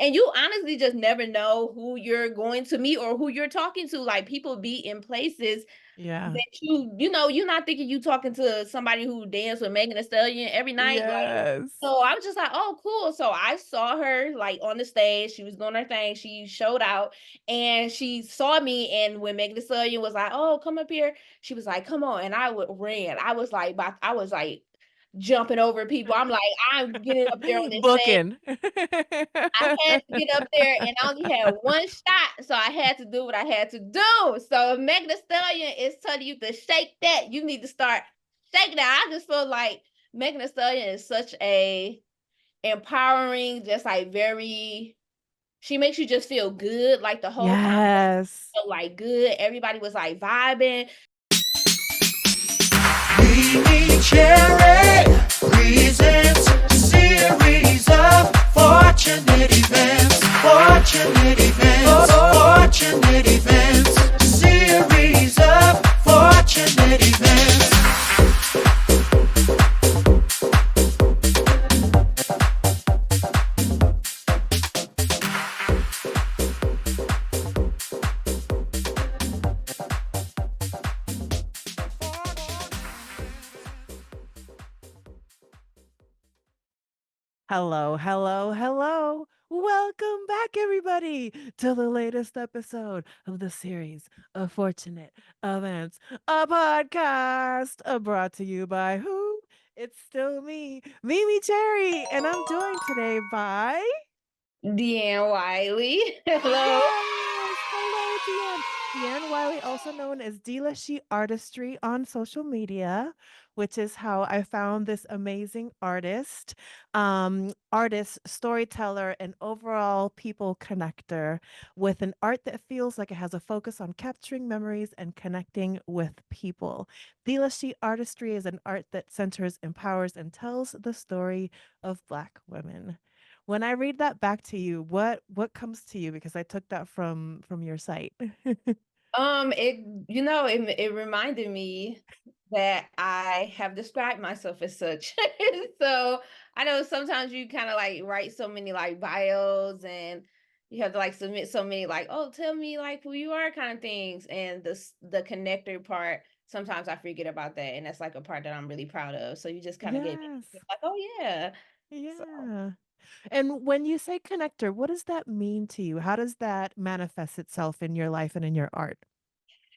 And you honestly just never know who you're going to meet or who you're talking to. Like people be in places Yeah. that you're not thinking you talking to somebody who dance with Megan Thee Stallion every night. Like, Yes. so I was just like, oh, cool. So I saw her like on the stage. She was doing her thing. She showed out and she saw me. And when Megan Thee Stallion was like, oh, come up here, she was like, come on. And ran. I was like jumping over people. I'm like, I'm getting up there on this stage. Booking. I had to get up there and I only had one shot, so I had to do what I had to do. So if Megan Thee Stallion is telling you to shake that, you need to start shaking that. I just feel like Megan Thee Stallion is such a empowering, just like very she makes you just feel good, like the whole concert Yes. felt like good. Everybody was like vibing. MeMeCherry presents a series of fortunate events. Fortunate events. Fortunate events. A series of fortunate events. Hello, hello, hello. Welcome back, everybody, to the latest episode of the series of Fortunate Events, a podcast brought to you by who? It's still me, Mimi Cherry, and I'm joined today by DeAnn Wiley. Hello. yes, hello, DeAnn. DeAnn Wiley, also known as DeeLashee Artistry on social media, which is how I found this amazing artist, storyteller, and overall people connector with an art that feels like it has a focus on capturing memories and connecting with people. DeeLashee Artistry is an art that centers, empowers, and tells the story of Black women. When I read that back to you, what comes to you? Because I took that from your site. It reminded me that I have described myself as such. So I know sometimes you kind of like write so many like bios and you have to like submit so many like, oh, tell me like who you are kind of things. And the connector part, sometimes I forget about that. And that's like a part that I'm really proud of. So you just kind of get me Yes. like, oh yeah. So Yeah. And when you say connector, what does that mean to you? How does that manifest itself in your life and in your art?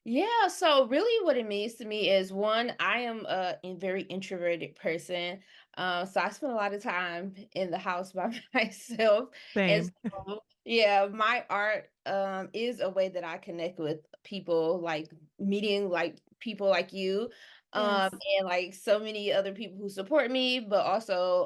yeah, so really what it means to me is one, I am a very introverted person. So I spend a lot of time in the house by myself. And Same. so yeah, my art is a way that I connect with people, like meeting like people like you. Yes. And like so many other people who support me, but also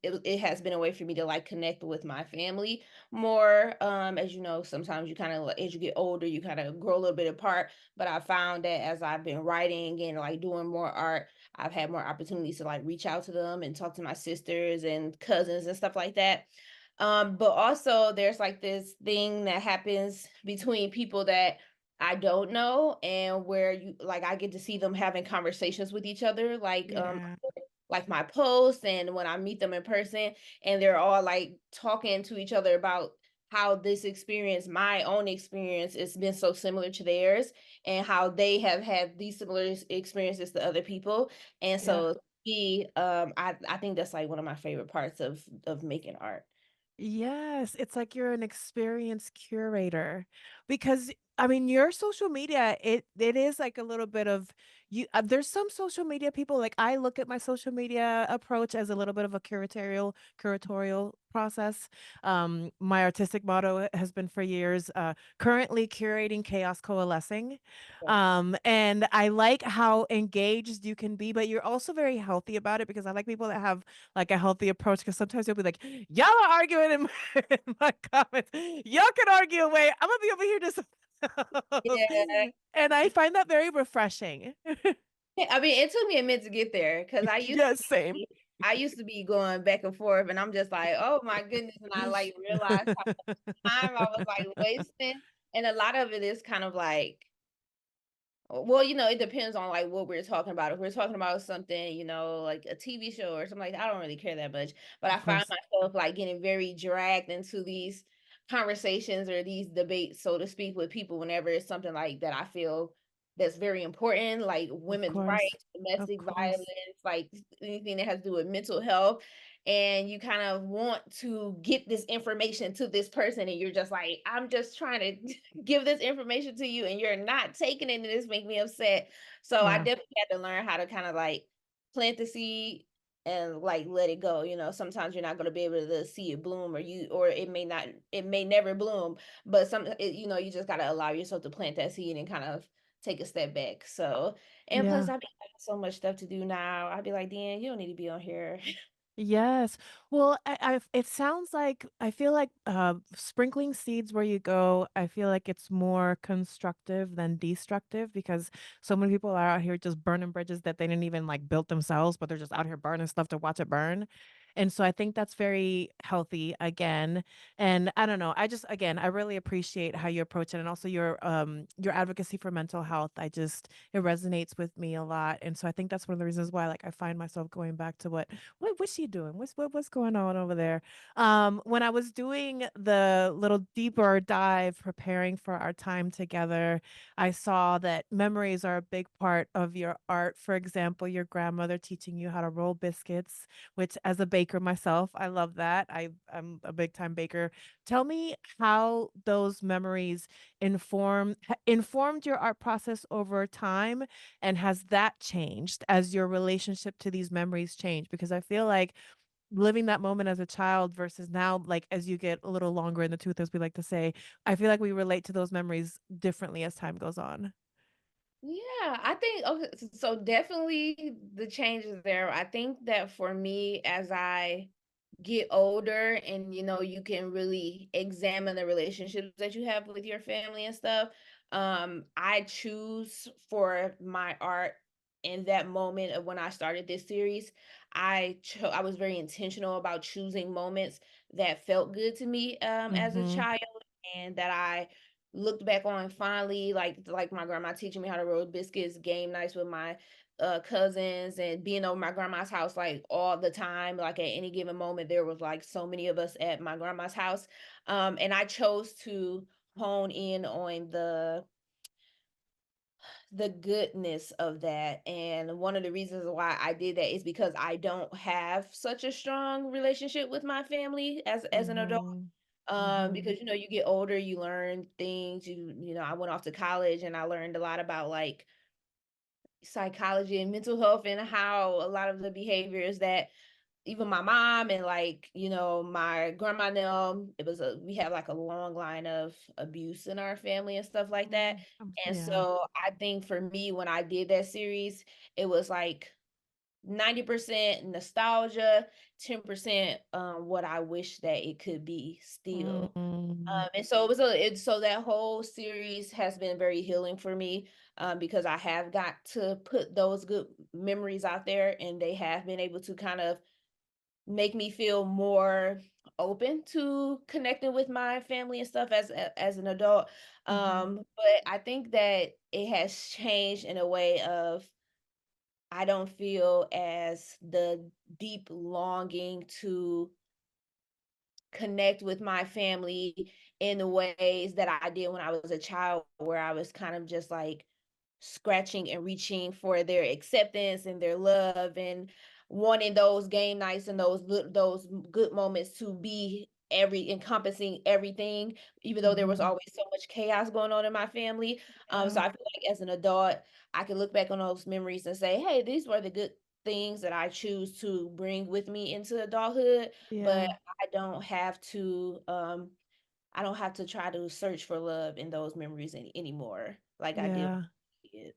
it has been a way for me to like connect with my family more. As you know, sometimes you kind of as you get older, you kind of grow a little bit apart, but I found that as I've been writing and like doing more art, I've had more opportunities to like reach out to them and talk to my sisters and cousins and stuff like that. But also there's like this thing that happens between people that I don't know and where you like I get to see them having conversations with each other, Yeah. like my posts and when I meet them in person and they're all like talking to each other about how this experience, my own experience, has been so similar to theirs and how they have had these similar experiences to other people. And Yeah. so I think that's like one of my favorite parts of making art. Yes, it's like you're an experience curator because I mean your social media it is like a little bit of you there's some social media people like I look at my social media approach as a little bit of a curatorial process. My artistic motto has been for years currently curating chaos coalescing. And I like how engaged you can be but you're also very healthy about it because I like people that have like a healthy approach because sometimes you'll be like, y'all are arguing in in my comments. Y'all can argue away. I'm gonna be over here just Yeah. and I find that very refreshing. Yeah, I mean, it took me a minute to get there because Yes, same. I used to be going back and forth, and I'm just like, "Oh my goodness," and I, like, realized how much time I was, like, wasting, and a lot of it is kind of like Well, it depends on like what we're talking about. If we're talking about something, like a TV show or something like that, I don't really care that much. But I Of find course. myself like getting very dragged into these conversations or these debates, so to speak, with people whenever it's something like that I feel that's very important, like Of women's course. rights, Of domestic course. violence, like anything that has to do with mental health. And you kind of want to get this information to this person, and you're just like, I'm just trying to give this information to you and you're not taking it, and this make me upset. So I Yeah. definitely had to learn how to kind of like plant the seed and like let it go. Sometimes you're not going to be able to see it bloom, or it may never bloom, but you just got to allow yourself to plant that seed and kind of take a step back. So, and plus Yeah. I be having so much stuff to do now. I'd be like, Dan, you don't need to be on here. Yes. Well, it sounds like I feel like sprinkling seeds where you go, I feel like it's more constructive than destructive because so many people are out here just burning bridges that they didn't even like build themselves, but they're just out here burning stuff to watch it burn. And so I think that's very healthy again. And I don't know, I just again, I really appreciate how you approach it and also your advocacy for mental health. It resonates with me a lot. And so I think that's one of the reasons why like I find myself going back to what's she doing? What's going on over there? When I was doing the little deeper dive preparing for our time together, I saw that memories are a big part of your art. For example, your grandmother teaching you how to roll biscuits, which as a baker myself, I love that. I'm a big time baker. Tell me how those memories informed your art process over time, and has that changed as your relationship to these memories changed? Because I feel like living that moment as a child versus now, like as you get a little longer in the tooth, as we like to say, I feel like we relate to those memories differently as time goes on. Yeah, I think okay, so definitely the changes there. I think that for me, as I get older and you can really examine the relationships that you have with your family and stuff, I choose for my art in that moment of when I started this series. I was very intentional about choosing moments that felt good to me as a Mhm. child, and that I looked back on fondly, like my grandma teaching me how to roll biscuits, game nights with my cousins, and being over my grandma's house like all the time. Like at any given moment, there was like so many of us at my grandma's house. And I chose to hone in on the goodness of that. And one of the reasons why I did that is because I don't have such a strong relationship with my family as an adult. Mhm. Mhm. Because you get older, you learn things. I went off to college and I learned a lot about like psychology and mental health, and how a lot of the behaviors that even my mom and like my grandma and them, we have like a long line of abuse in our family and stuff like that. And Yeah. so I think for me, when I did that series, it was like 90% nostalgia, 10% what I wish that it could be still. Mm. And so so that whole series has been very healing for me, because I have got to put those good memories out there, and they have been able to kind of make me feel more open to connecting with my family and stuff as an adult. Mhm. But I think that it has changed in a way of I don't feel as the deep longing to connect with my family in the ways that I did when I was a child, where I was kind of just like scratching and reaching for their acceptance and their love, and wanting those game nights and those good moments to be every encompassing everything, even though there was Mhm. always so much chaos going on in my family. So Yeah. I feel like as an adult, I can look back on those memories and say, hey, these were the good things that I choose to bring with me into adulthood. But Yeah. I don't have to try to search for love in those memories anymore like I did when Yeah. I was a kid.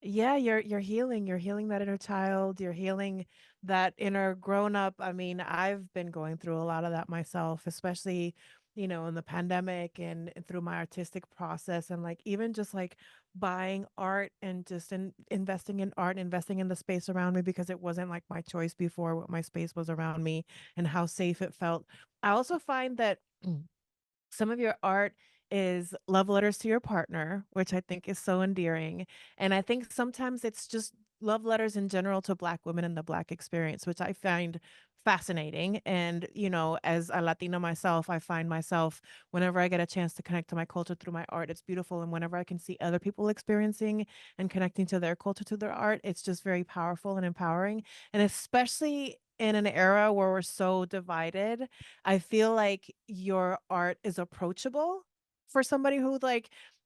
Yeah, you're healing that inner child, you're healing that inner grown up. I mean, I've been going through a lot of that myself, especially, in the pandemic and through my artistic process and like even just like buying art and just investing in art, investing in the space around me because it wasn't like my choice before what my space was around me and how safe it felt. I also find that some of your art is love letters to your partner, which I think is so endearing. And I think sometimes it's just love letters in general to Black women and the Black experience, which I find fascinating. And, as a Latina myself, I find myself, whenever I get a chance to connect to my culture through my art, it's beautiful. And whenever I can see other people experiencing and connecting to their culture, to their art, it's just very powerful and empowering. And especially in an era where we're so divided, I feel like your art is approachable for somebody who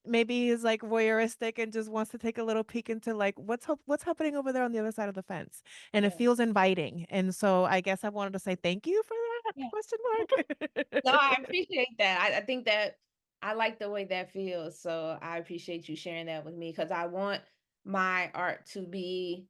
maybe is voyeuristic and just wants to take a little peek into what's happening over there on the other side of the fence, and it Yeah. feels inviting. And so I guess I wanted to say thank you for that Yeah. question No, I mark. appreciate that. I think that I like the way that feels. So I appreciate you sharing that with me because I want my art to be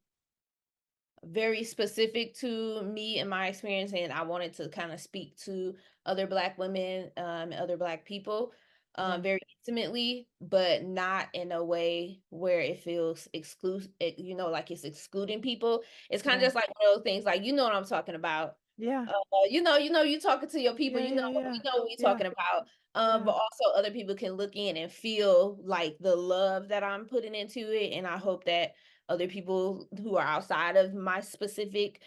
very specific to me and my experience, and I wanted to kind of speak to other Black women, and other Black people, Yeah, very intimately, but not in a way where it feels exclusive, like it's excluding people. It's kind of yeah, just like one of those things, like, you know what I'm talking about. yeah, You talking to your people, yeah, yeah, we yeah, know what you're yeah, talking about. But yeah, also other people can look in and feel like the love that I'm putting into it. And I hope that other people who are outside of my specific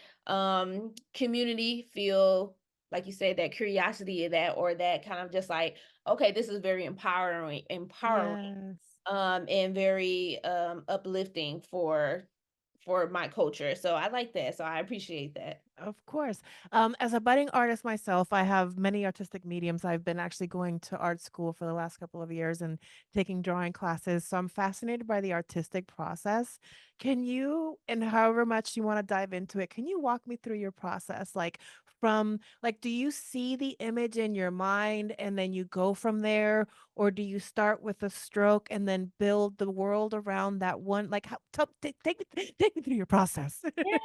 community feel, like you said, that curiosity of that, or that kind of just like, okay, this is very empowering, yes. and very uplifting for my culture. So I like that. So I appreciate that. Of course. As a budding artist myself, I have many artistic mediums. I've been actually going to art school for the last couple of years and taking drawing classes. So I'm fascinated by the artistic process. Can you, and however much you want to dive into it, can you walk me through your process? Do you see the image in your mind and then you go from there? Or do you start with a stroke and then build the world around that one? Like, take me through your process. Yeah.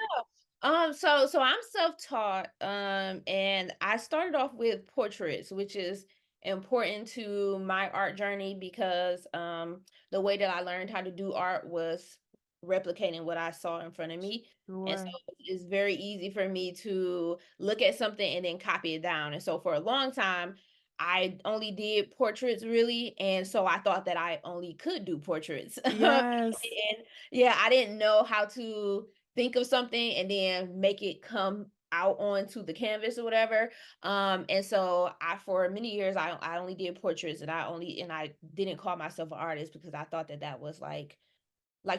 So I'm self-taught, and I started off with portraits, which is important to my art journey because the way that I learned how to do art was replicating what I saw in front of me. And so Sure. it's very easy for me to look at something and then copy it down. And so for a long time, I only did portraits really, and so I thought that I only could do portraits. Yes. And yeah, I didn't know how to think of something and then make it come out onto the canvas or whatever. And so I for many years I only did portraits, and I didn't call myself an artist because I thought that that was like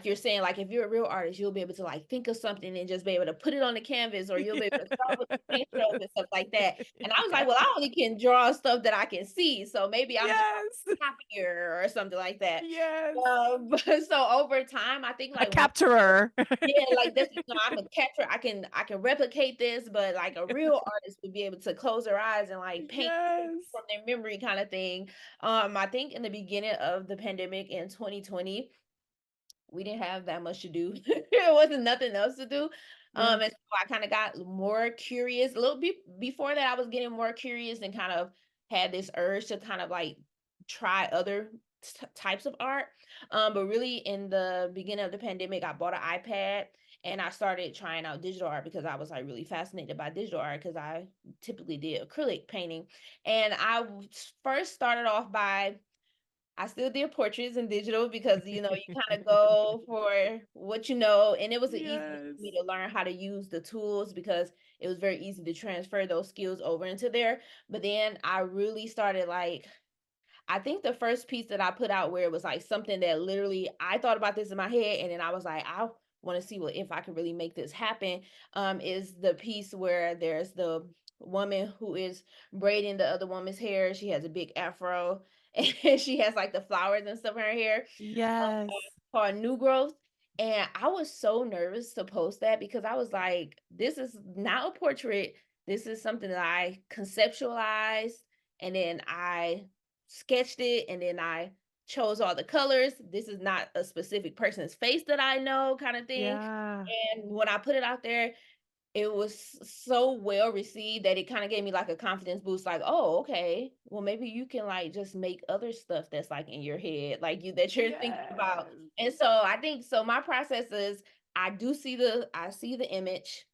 you're saying, like, if you're a real artist, you'll be able to, like, think of something and just be able to put it on the canvas, or you'll be able to start with the paintbrush and stuff like that. And I was like, "Well, I only can draw stuff that I can see, so maybe I'm just Yes. happier or something like that." Yes. But so over time, I think, A like, one capturer. yeah, like, this I'm a catcher, I can replicate this, but, like, a real artist would be able to close their eyes and, like, paint Yes. from their memory kinda thing. I think in the beginning of the pandemic in 2020, we didn't have that much to do. There wasn't nothing else to do. Yeah. And so I kind of got more curious. A little bit before that, I was getting more curious and kind of had this urge to kind of like try other types of art. But really, in the beginning of the pandemic, I bought an iPad and I started trying out digital art because I was like really fascinated by digital art because I typically did acrylic painting. And first started off by I still did portraits in digital because, you kinda go for what you know, and it was an easy way for Yes. me to learn how to use the tools because it was very easy to transfer those skills over into there. But then I really started, like, I think the first piece that I put out where it was, like, something that literally I thought about this in my head, and then I was like, "I wanna see what if I could really make this happen," is the piece where there's the woman who is braiding the other woman's hair. She has a big afro, and she has, like, the flowers and stuff in her hair, Yes. called New Growth, and I was so nervous to post that because I was like, "This is not a portrait. This is something that I conceptualized, and then I sketched it, and then I chose all the colors. This is not a specific person's face that I know," kinda thing, Yeah. and when I put it out there, it was so well received that it kinda gave me, like, a confidence boost, like, "Oh, okay. Well, maybe you can, like, just make other stuff that's, like, in your head, like, that you're thinking about." Yes. And so, I think so my process is I see the image,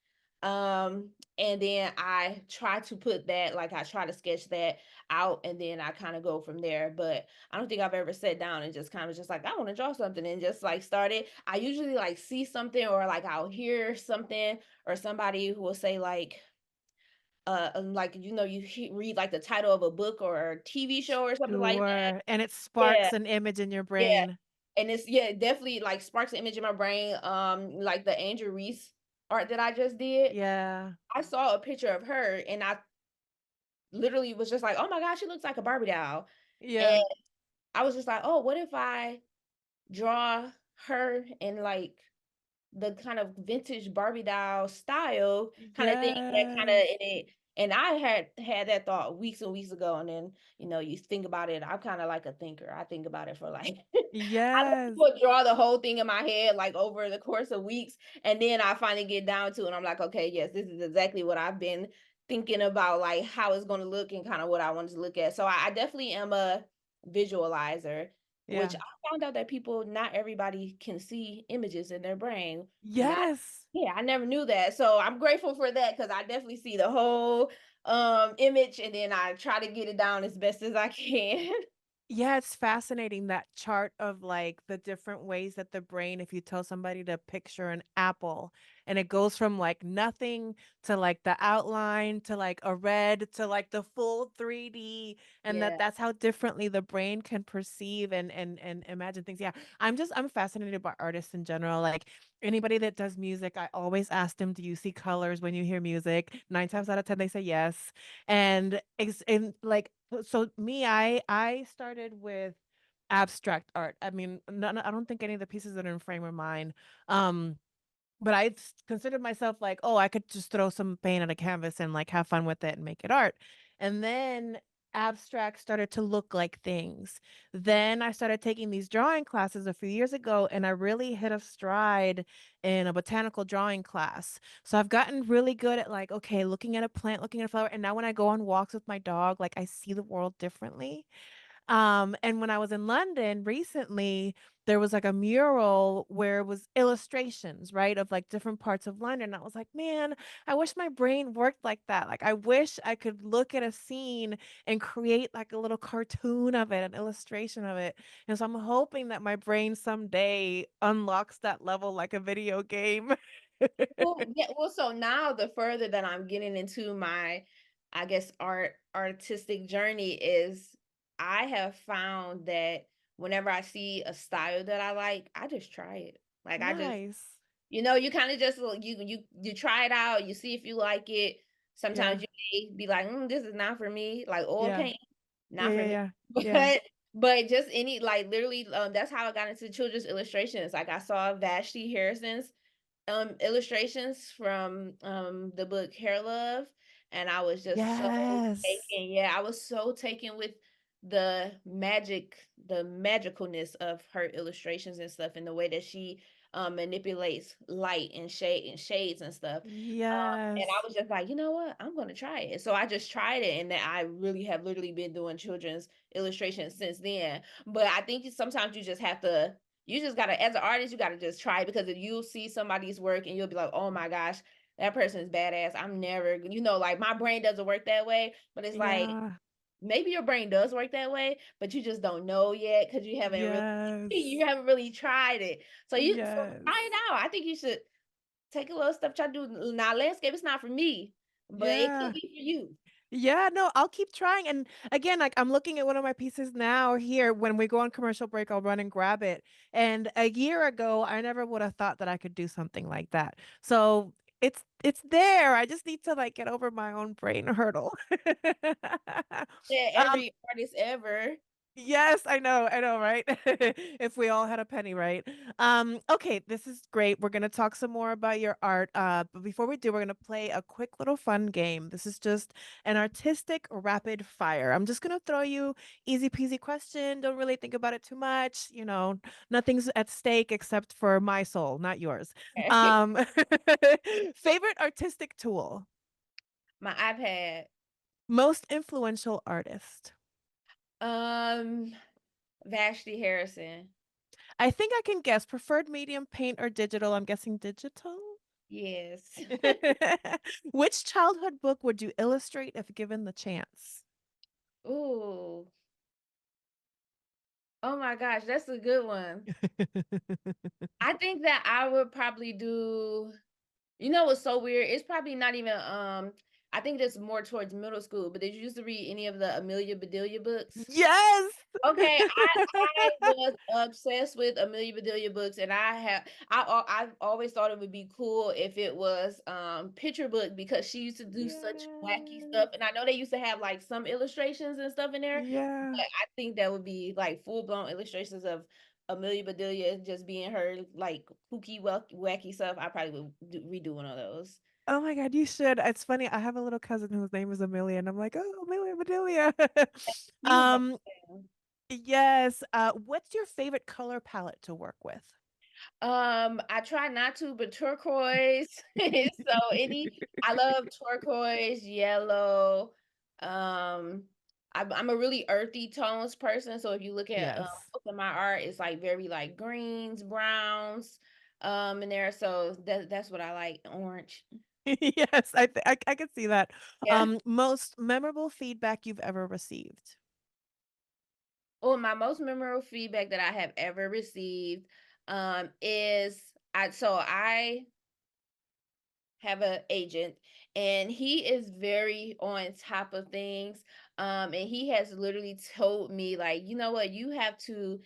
And then I try to put that, like I try to sketch that out, and then I kind of go from there. But I don't think I've ever sat down and just kind of just like, I want to draw something and just like started. I usually like see something, or like I'll hear something, or somebody who will say like, read like the title of a book or a TV show or something like that. Sure, and it Yeah, sparks an image in your yeah. brain. And it's, yeah, it definitely like sparks an image in my brain. Like the Andrew Reese art that I just did. Yeah. I saw a picture of her and I literally was just like, "Oh my gosh, she looks like a Barbie doll." And Yeah. I was just like, "Oh, what if I draw her in like the kind of vintage Barbie doll style kind of thing that kind of Yes. in it." And I had that thought weeks and weeks ago, and then you think about it. I'm kind of like a thinker. I think about it for like I Yes. would draw the whole thing in my head like over the course of weeks, and then I finally get down to it. And I'm like, okay, yes, this is exactly what I've been thinking about, like how it's going to look and kind of what I wanted to look at. So I definitely am a visualizer, which Yeah. I found out that not everybody can see images in their brain, and Yes. I never knew that. So I'm grateful for that because I definitely see the whole image, and then I try to get it down as best as I can. Yeah, it's fascinating that chart of like the different ways that the brain, if you tell somebody to picture an apple and it goes from like nothing to like the outline to like a red to like the full 3D, and Yeah. that's how differently the brain can perceive and imagine things. Yeah. I'm fascinated by artists in general. Like anybody that does music, I always ask them, do you see colors when you hear music? 9 times out of 10 they say yes. And like so me, I started with abstract art. I mean, I don't think any of the pieces that are in frame are mine. Um, but considered myself like, oh, I could just throw some paint on a canvas and like have fun with it and make it art. And then abstract started to look like things. Then I started taking these drawing classes a few years ago, and I really hit a stride in a botanical drawing class. So I've gotten really good at like, okay, looking at a plant, looking at a flower. And now when I go on walks with my dog, like I see the world differently. And when I was in London recently, there was like a mural where it was illustrations, right, of like different parts of London. I was like, man, I wish my brain worked like that. Like, I wish I could look at a scene and create like a little cartoon of it, an illustration of it. And so I'm hoping that my brain someday unlocks that level like a video game. Well, yeah, well, so now the further that I'm getting into my, I guess, artistic journey is I have found that whenever I see a style that I like, I just try it. Like I just, Nice. you kind of just you try it out, you see if you like it. Yeah. Sometimes you may be like, this is not for me, like oil Yeah. paint, Yeah. not for Yeah. me. Yeah. Yeah. But just any like literally, that's how I got into children's illustrations. Like I saw Vashti Harrison's illustrations from the book Hair Love, and I was just so Yes. taken. Yeah, I was so taken with the magicalness of her illustrations and stuff, and the way that she manipulates light and shades and stuff. And I Yes. was just like, you know what, I'm gonna try it. So I just tried it, and then I really have literally been doing children's illustrations since then. But I think sometimes you just have to, you just gotta, as an artist, you gotta just try it, because if you'll see somebody's work and you'll be like, oh my gosh, that person is badass. I'm never, like my brain doesn't work that way. But it's like Yeah. maybe your brain does work that way, but you just don't know yet because Yes. you haven't really tried it. So Yes. try it out. I think you should take a little stuff, try to do. Now landscape is not for me, but it could Yeah. be for you. Yeah, no, I'll keep trying. And again, like I'm looking at one of my pieces now here. When we go on commercial break, I'll run and grab it. And a year ago, I never would have thought that I could do something like that. So it's there. I just need to like get over my own brain hurdle. Yeah, um, every artist ever. Yes, I know, right? If we all had a penny, right? Okay, this is great. We're gonna talk some more about your art. But before we do, we're gonna play a quick little fun game. This is just an artistic rapid fire. I'm just gonna throw you easy peasy question. Don't really think about it too much. Nothing's at stake except for my soul, not yours. Um, favorite artistic tool, My iPad. most influential artist. Um, Vashti Harrison. I think I can guess. Preferred medium, paint or digital? I'm guessing digital. Yes. Which childhood book would you illustrate if given the chance? Ooh. Oh my gosh, that's a good one. I think that I would probably do. You know what's so weird? It's probably not even, I think that's more towards middle school, but did you used to read any of the Amelia Bedelia books? Yes. Okay, I was obsessed with Amelia Bedelia books, and I've always thought it would be cool if it was picture book because she used to do such wacky Yes. stuff, and I know they used to have like some illustrations and stuff in there, Yeah. but I think that would be like full blown illustrations of Amelia Bedelia just being her like kooky wacky stuff. I probably would redo one of those. Oh my God, you should. It's funny. I have a little cousin whose name is Amelia, and I'm like, oh, Amelia Bedelia. She was um, my yes. What's your favorite color palette to work with? I try not to, but turquoise. So I love turquoise, yellow. Um, I'm a really earthy tones person. So if you look at Yes. most of my art, it's like very like greens, browns, in there. So that's what I like. Orange. Yes, I could see that. Yeah. Most memorable feedback you've ever received. Oh, my most memorable feedback that I have ever received, is I have an agent and he is very on top of things, and he has literally told me like, you know what, you have to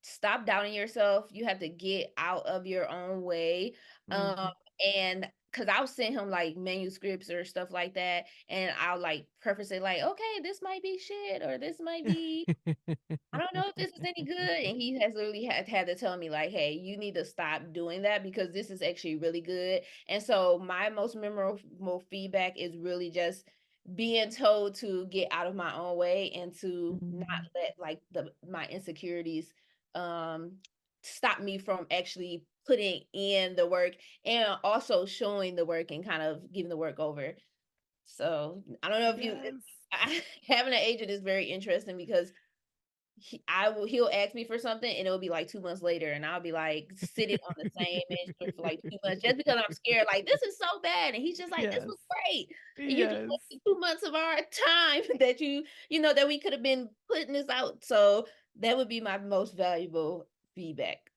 stop doubting yourself, you have to get out of your own way, um Mhm. and because I'll send him like manuscripts or stuff like that, and I'll like preface it like, okay, this might be shit or this might be, I don't know if this is any good. And he has literally had to tell me, like, hey, you need to stop doing that because this is actually really good. And so my most memorable feedback is really just being told to get out of my own way and to not Mhm. let like my insecurities um stop me from actually putting in the work and also showing the work and kind of giving the work over. So I don't know if Yes. having an agent is very interesting because he'll ask me for something and it'll be like 2 months later and I'll be like sitting on the same manuscript for like 2 months just because I'm scared, like, "This is so bad," and he's just like, "This Yes. was great, and you just Yes. wasted 2 months of our time that you know, that we could have been putting this out." So, that would be my most valuable feedback.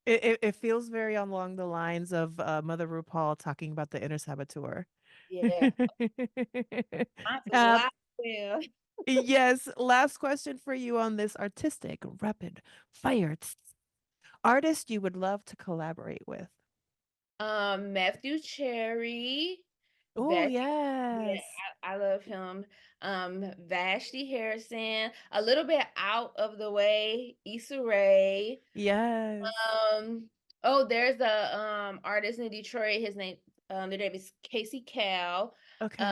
It feels very along the lines of, Mother RuPaul talking about the inner saboteur. Yeah, mine's was a Um, lot. Well. yes, last question for you on this artistic, rapid fire artist you would love to collaborate with. Matthew Cherry, Oh, Vashti, yeah, yes. I love him. Vashti Harrison, a little bit out of the way, Issa Rae. Yes. Oh, there's a artist in Detroit. Their name is Casey Cal. Okay.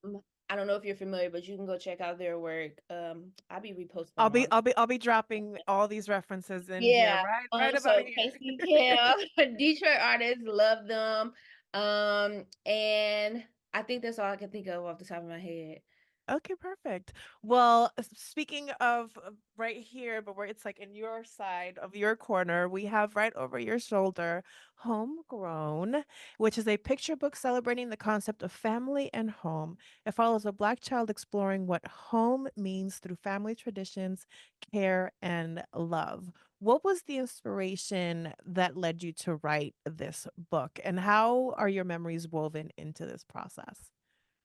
Um, I don't know if you're familiar, but you can go check out their work. I'll be reposting them all. I'll be dropping all these references in here Yeah, right about so here. Casey Kell, Detroit artists, love them. And I think that's all I can think of off the top of my head. Okay, perfect. Well, speaking of right here, but where it's like in your side of your corner, we have right over your shoulder, Homegrown, which is a picture book celebrating the concept of family and home. It follows a Black child exploring what home means through family traditions, care, and love. What was the inspiration that led you to write this book, and how are your memories woven into this process?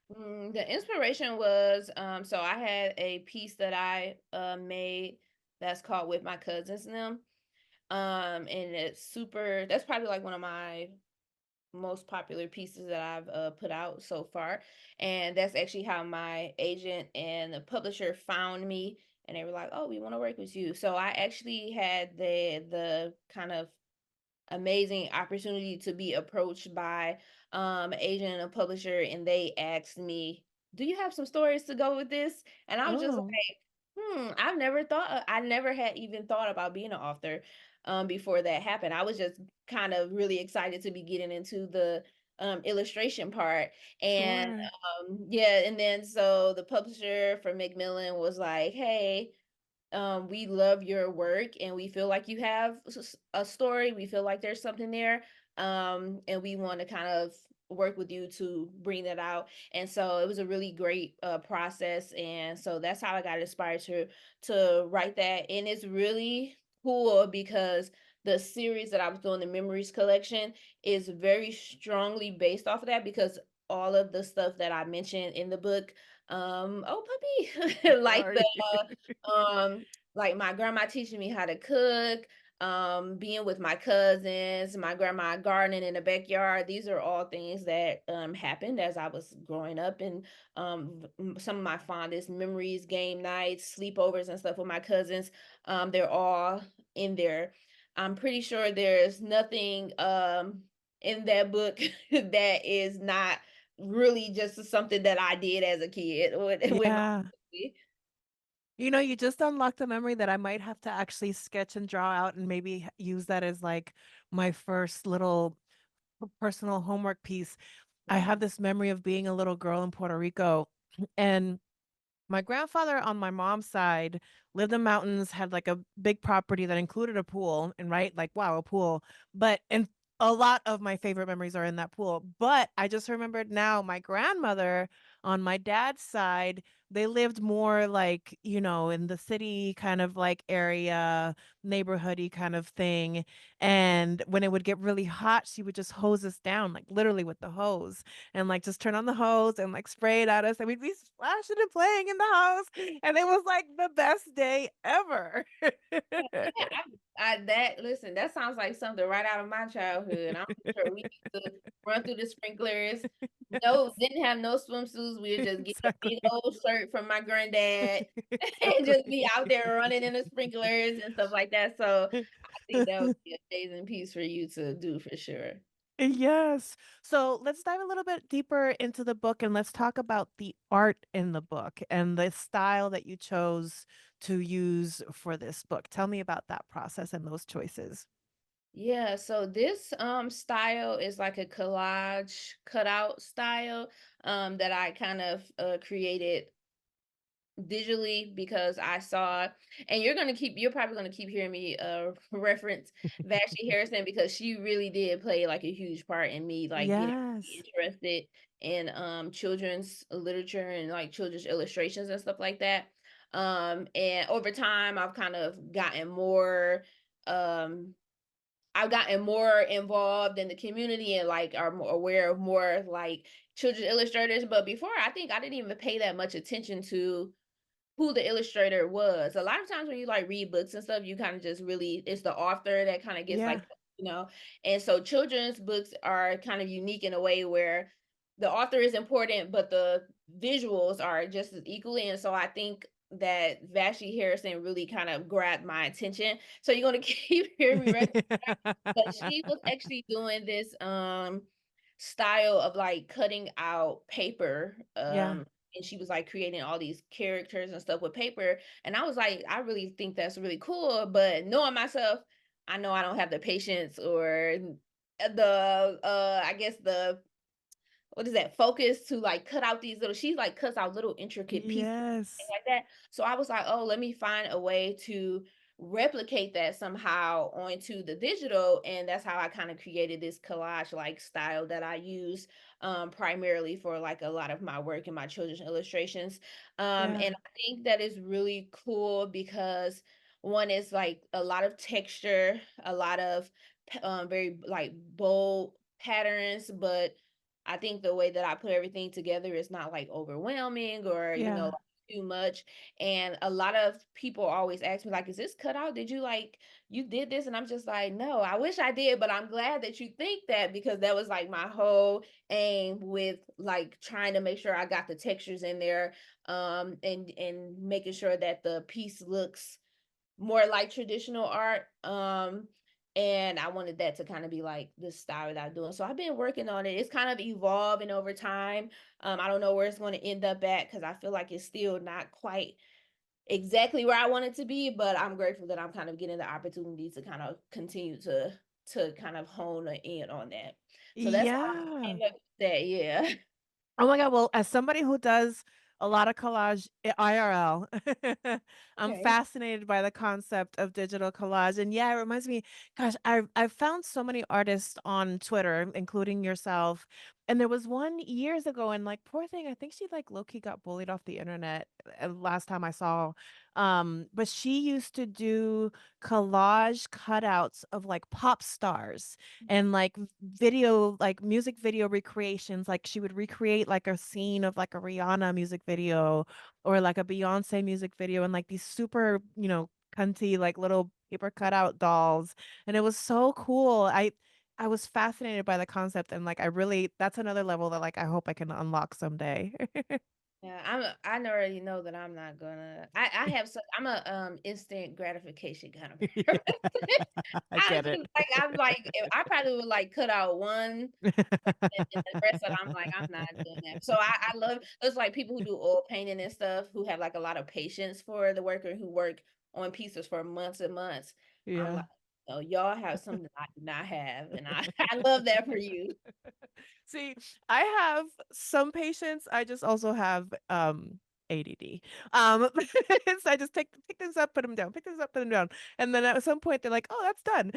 The inspiration was, so I had a piece that I made that's called With My Cousins and Them. And that's probably like one of my most popular pieces that I've put out so far. And that's actually how my agent and the publisher found me. And they were like, "Oh, we want to work with you." So I actually had the kind of amazing opportunity to be approached by agent and a publisher, and they asked me, "Do you have some stories to go with this?" And I was just Oh, like, I never had even thought about being an author before that happened. I was just kind of really excited to be getting into the illustration part. And sure. yeah, and then so the publisher for Macmillan was like, "Hey, we love your work and we feel like you have a story. We feel like there's something there. and we want to kind of work with you to bring that out. And so it was a really great process, and so that's how I got inspired to write that. And it's really cool because the series that I was doing, the memories collection, is very strongly based off of that, because all of the stuff that I mentioned in the book, oh puppy, like the Sorry. like my grandma teaching me how to cook, being with my cousins, my grandma gardening in the backyard. These are all things that happened as I was growing up, and some of my fondest memories, game nights, sleepovers and stuff with my cousins, they're all in there. I'm pretty sure there's nothing in that book that is not really just something that I did as a kid with my Yeah. family. You know, you just unlocked a memory that I might have to actually sketch and draw out and maybe use that as like my first little personal homework piece. I Yeah. have this memory of being a little girl in Puerto Rico, and my grandfather on my mom's side lived in the mountains, had like a big property that included a pool, and right, like wow, a pool. But and a lot of my favorite memories are in that pool. But I just remembered now my grandmother on my dad's side, they lived more like, you know, in the city kind of like area, neighborhoody kind of thing. And when it would get really hot, she would just hose us down, like literally with the hose, and like just turn on the hose and like spray it at us, and we'd be splashing and playing in the house, and it was like the best day ever. Yeah, that listen, that sounds like something right out of my childhood. I'm sure we used to run through the sprinklers. No, didn't have no swimsuits. We'd just get a big Exactly. old shirt from my granddad and just be out there running in the sprinklers and stuff like that. So I think that would be an amazing piece for you to do for sure. Yes. So let's dive a little bit deeper into the book and let's talk about the art in the book and the style that you chose to use for this book. Tell me about that process and those choices. Yeah, so this style is like a collage cutout style that I kind of created digitally, because I saw, and you're probably gonna keep hearing me reference Vashti Harrison, because she really did play like a huge part in me like getting Yes. interested in children's literature and like children's illustrations and stuff like that. And over time um I've gotten more involved in the community and like are more aware of more like children's illustrators. But before, I think I didn't even pay that much attention to who the illustrator was. A lot of times when you like read books and stuff, you kind of just really, it's the author that kind of gets like, Yeah. you know. And so children's books are kind of unique in a way where the author is important, but the visuals are just as equally. And so I think that Vashti Harrison really kind of grabbed my attention. So you're gonna keep hearing me, but she was actually doing this style of like cutting out paper, Yeah. and she was like creating all these characters and stuff with paper, and I was like, I really think that's really cool, but knowing myself, I know I don't have the patience or the I guess the, what is that, focus to like cut out these little, she like cuts out little intricate pieces and Yes. like that. So I was like, oh, let me find a way to replicate that somehow onto the digital. And that's how I kind of created this collage like style that I use primarily for like a lot of my work and my children's illustrations. And Yeah. I think that is really cool because one is like a lot of texture, a lot of very like bold patterns, but I think the way that I put everything together is not like overwhelming or, Yeah. too much. And a lot of people always ask me, like, is this cut out? Did you like, you did this? And I'm just like, no, I wish I did, but I'm glad that you think that, because that was like my whole aim with like trying to make sure I got the textures in there, and making sure that the piece looks more like traditional art. And I wanted that to kind of be like the style that I'm doing. So I've been working on it. It's kind of evolving over time. I don't know where it's going to end up at, because I feel like it's still not quite exactly where I want it to be. But I'm grateful that I'm kind of getting the opportunity to kind of continue to kind of hone in on that. So that's how I Yeah. came up with that. Yeah. Oh my god, well, as somebody who does a lot of collage IRL. I'm Okay. fascinated by the concept of digital collage. And yeah, it reminds me, gosh, I've found so many artists on Twitter, including yourself. And there was one years ago, and like poor thing, I think she like low key got bullied off the internet last time I saw. But she used to do collage cutouts of like pop stars and like video, like music video recreations. Like she would recreate like a scene of like a Rihanna music video or like a Beyonce music video, and like these super, cunty like little paper cutout dolls. And it was so cool. I was fascinated by the concept, and like I really, that's another level that like I hope I can unlock someday. Yeah, I already know that I'm not gonna. I have some. I'm a instant gratification kind of Yeah, person. I I get just it. like I'm like I probably would like cut out one, and the rest of it, I'm like I'm not doing that. So I love it's like people who do oil painting and stuff who have like a lot of patience for the worker who work on pieces for months and months. I'm Yeah. like, oh, y'all have something I do not have, and I I love that for you. See, I have some patience. I just also have ADD. So I just pick things up, put them down, pick things up, put them down. And then at some point they're like, "Oh, that's done."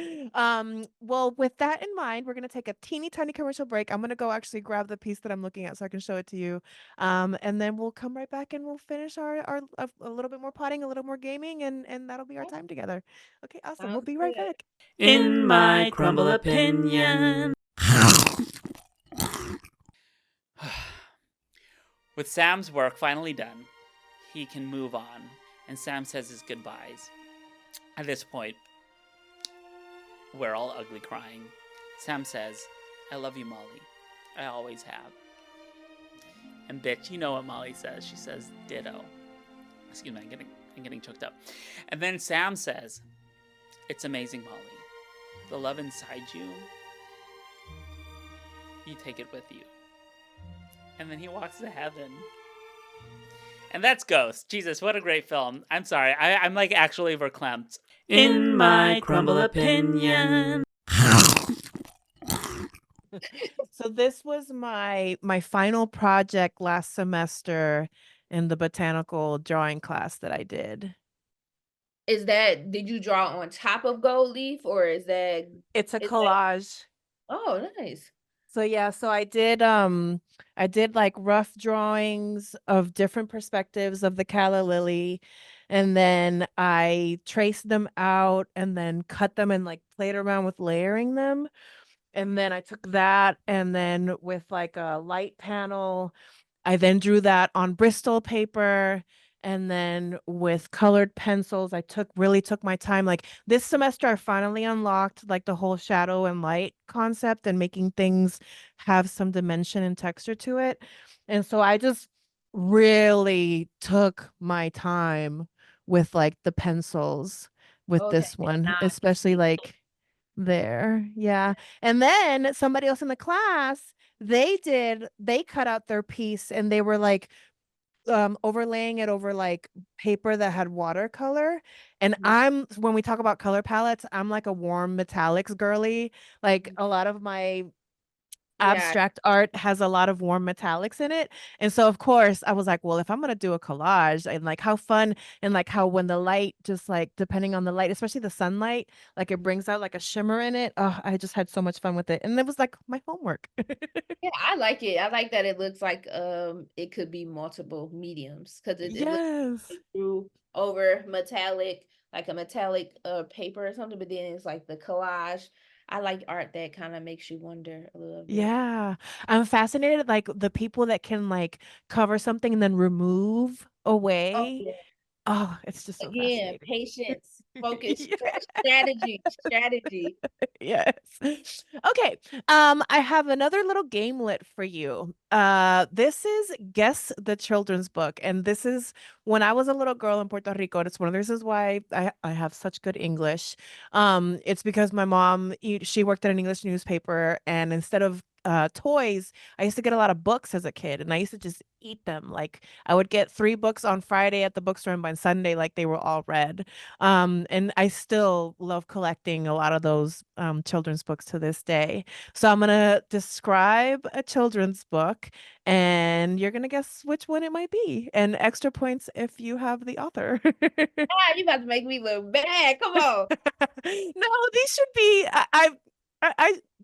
Well, with that in mind, we're going to take a teeny tiny commercial break. I'm going to go actually grab the piece that I'm looking at so I can show it to you. And then we'll come right back and we'll finish our a little bit more potting, a little more gaming, and that'll be our time together. Okay, awesome. We'll Sounds be right good. back. In my crumble opinion. With Sam's work finally done, he can move on, and Sam says his goodbyes. At this point, we're all ugly crying. Sam says, "I love you, Molly. I always have." And bitch, you know what Molly says. She says, "Ditto." Excuse me, I'm getting choked up. And then Sam says, "It's amazing, Molly. The love inside you, you take it with you." And then he walks to heaven. And that's Ghost. Jesus, what a great film. I'm sorry. I'm like actually verklempt. In my crumble opinion. So this was my final project last semester in the botanical drawing class that I did. Is that did you draw on top of gold leaf or It's a is that collage. oh, nice. So yeah, so I did like rough drawings of different perspectives of the calla lily, and then I traced them out and then cut them and like played around with layering them. And then I took that and then with like a light panel, I then drew that on Bristol paper, and then with colored pencils, I really took my time. Like this semester, I finally unlocked like the whole shadow and light concept and making things have some dimension and texture to it. And so I just really took my time with like the pencils with Okay, this and one, not especially like there. Yeah. And then somebody else in the class, they cut out their piece and they were like overlaying it over like paper that had watercolor. And Mhm. when we talk about color palettes, I'm like a warm metallics girly. Like a lot of my Yeah, abstract art has a lot of warm metallics in it. And so of course I was like, well, if I'm gonna do a collage, and like how fun, and like how when the light just like depending on the light, especially the sunlight, like it brings out like a shimmer in it. Oh, I just had so much fun with it. And it was like my homework. yeah, I like it. I like that it looks like it could be multiple mediums because it looks Yes. like through over metallic, like a metallic paper or something, but then it's like the collage. I like art that kind of makes you wonder a little bit. Yeah. I'm fascinated like the people that can like cover something and then remove Oh away. yeah. Oh, it's just so Again, fascinating. patience, focus, Yeah. strategy. Yes. Okay. I have another little gamelet for you. This is Guess the Children's Book, and this is when I was a little girl in Puerto Rico. And it's one of the reasons why I have such good English. It's because my mom she worked at an English newspaper, and instead of toys, I used to get a lot of books as a kid, and I used to just eat them. Like I would get 3 books on Friday at the bookstore, and by Sunday, like they were all read. And I still love collecting a lot of those children's books to this day. So I'm gonna describe a children's book, and you're gonna guess which one it might be. And extra points if you have the author. Ah, you about to make me look bad. Come on. No, these should be.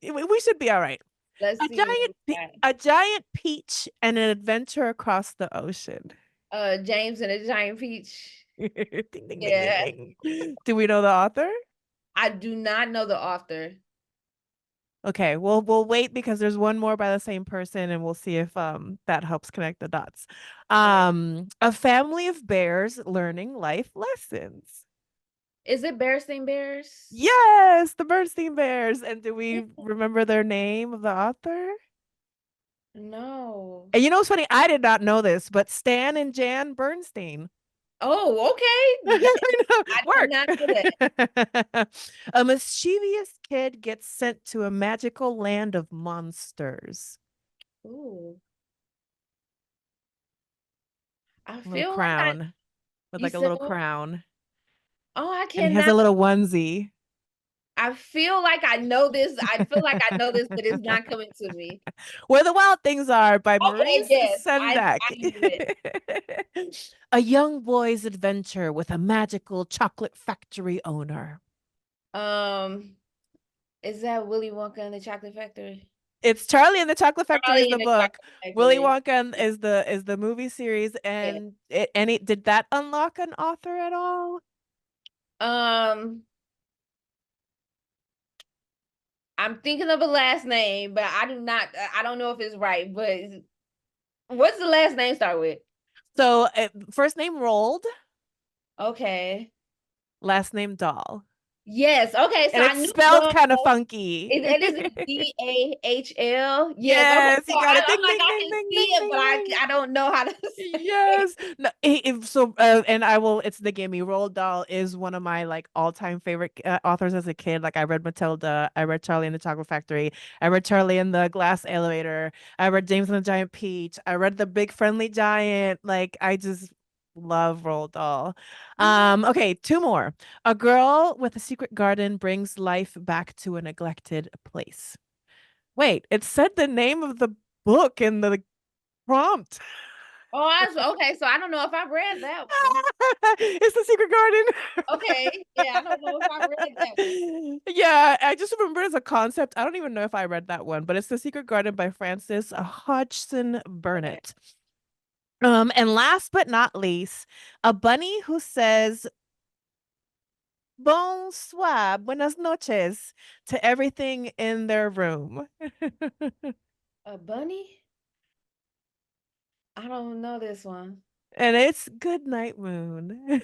We should be all right. Let's see what you got. A giant peach and an adventure across the ocean. James and the Giant Peach. Ding, ding, ding, Yeah. ding, ding. Do we know the author? I do not know the author. Okay, we'll wait because there's one more by the same person, and we'll see if that helps connect the dots. Okay. A family of bears learning life lessons. Is it Bearstein Bears? Yes, the Bernstein Bears. And do we remember their name of the author? No. And you know what's funny? I did not know this, but Stan and Jan Bernstein. Oh, okay. I did not know that. Work. A mischievous kid gets sent to a magical land of monsters. Ooh. I A little feel like crown with you like a said little what? crown. Oh, I And he has a cannot. little onesie. I feel like I know this. I feel like I know this, but it's not coming to me. Where the Wild Things Are by Okay, Maurice yes. Sendak. I knew it. A young boy's adventure with a magical chocolate factory owner. Um, is that Willy Wonka and the Chocolate Factory? It's Charlie and the Chocolate Factory is Charlie the and the book. Chocolate Willy Factory. Wonka is the movie series, Yeah. and did that unlock an author at all? Um, I'm thinking of a last name, but I do not. I don't know if it's right. But what's the last name start with? So first name Rolled, Okay. last name Doll, Yes. Okay. So and I it's knew spelled Dahl. kind of funky. It is DAHL. Yes. Okay. Yes, So you got it. I'm Ding, like ding, I ding, can ding, see ding, it, but ding, ding. I don't know how to say it. Yes. No, and I will. It's the gimme. Roald Dahl is one of my like all-time favorite authors as a kid. Like I read Matilda, I read Charlie and the Chocolate Factory, I read Charlie and the Glass Elevator, I read James and the Giant Peach, I read The Big Friendly Giant. Like I just love Roald Dahl. Okay, two more. A girl with a secret garden brings life back to a neglected place. Wait, it said the name of the book in the prompt. Oh, okay. So I don't know if I read that one. It's the Secret Garden. Okay. Yeah, I don't know if I read that one. Yeah, I just remember it as a concept. I don't even know if I read that one, but it's The Secret Garden by Frances Hodgson Okay. Burnett. And last but not least, a bunny who says bonsoir, buenas noches to everything in their room. A bunny? I don't know this one. And it's Good Night Moon